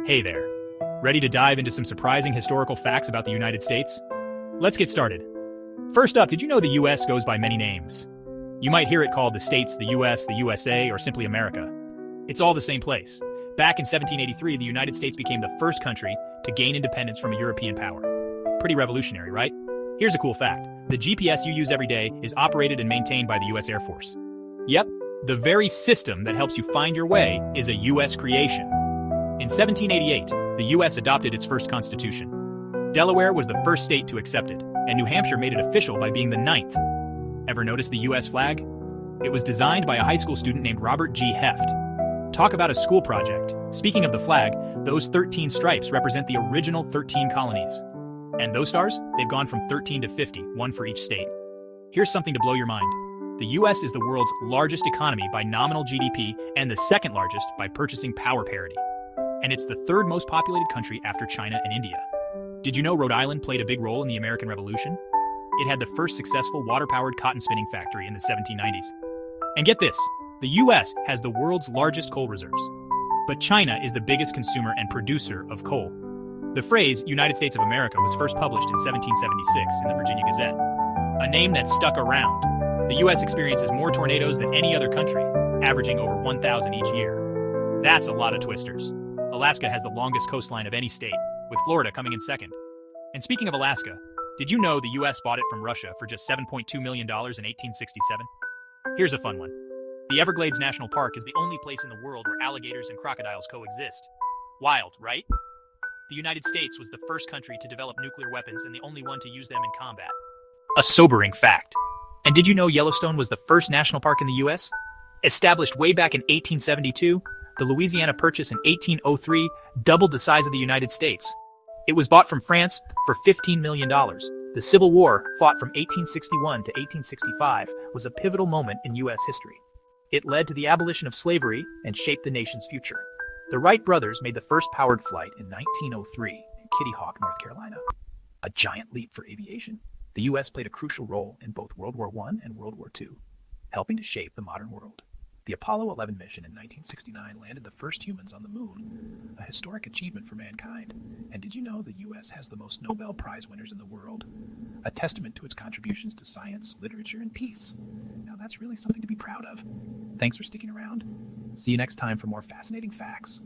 Hey there. Ready to dive into some surprising historical facts about the United States? Let's get started. First up, did you know the US goes by many names? You might hear it called the States, the US, the USA, or simply America. It's all the same place. Back in 1783, the United States became the first country to gain independence from a European power. Pretty revolutionary, right? Here's a cool fact. The GPS you use every day is operated and maintained by the US Air Force. Yep, the very system that helps you find your way is a US creation. In 1788, the US adopted its first constitution. Delaware was the first state to accept it, and New Hampshire made it official by being the ninth. Ever notice the US flag? It was designed by a high school student named Robert G. Heft. Talk about a school project. Speaking of the flag, those 13 stripes represent the original 13 colonies. And those stars? They've gone from 13 to 50, one for each state. Here's something to blow your mind. The US is the world's largest economy by nominal GDP and the second largest by purchasing power parity. And it's the third most populated country after China and India. Did you know Rhode Island played a big role in the American Revolution? It had the first successful water-powered cotton spinning factory in the 1790s. And get this, the US has the world's largest coal reserves. But China is the biggest consumer and producer of coal. The phrase United States of America was first published in 1776 in the Virginia Gazette, a name that stuck around. The US experiences more tornadoes than any other country, averaging over 1,000 each year. That's a lot of twisters. Alaska has the longest coastline of any state, with Florida coming in second. And speaking of Alaska, did you know the US bought it from Russia for just $7.2 million in 1867? Here's a fun one. The Everglades National Park is the only place in the world where alligators and crocodiles coexist. Wild, right? The United States was the first country to develop nuclear weapons and the only one to use them in combat. A sobering fact. And did you know Yellowstone was the first national park in the US? Established way back in 1872, the Louisiana Purchase in 1803 doubled the size of the United States. It was bought from France for $15 million. The Civil War, fought from 1861 to 1865, was a pivotal moment in U.S. history. It led to the abolition of slavery and shaped the nation's future. The Wright brothers made the first powered flight in 1903 in Kitty Hawk, North Carolina. A giant leap for aviation. The U.S. played a crucial role in both World War I and World War II, helping to shape the modern world. The Apollo 11 mission in 1969 landed the first humans on the moon, a historic achievement for mankind. And did you know the U.S. has the most Nobel Prize winners in the world? A testament to its contributions to science, literature, and peace. Now that's really something to be proud of. Thanks for sticking around. See you next time for more fascinating facts.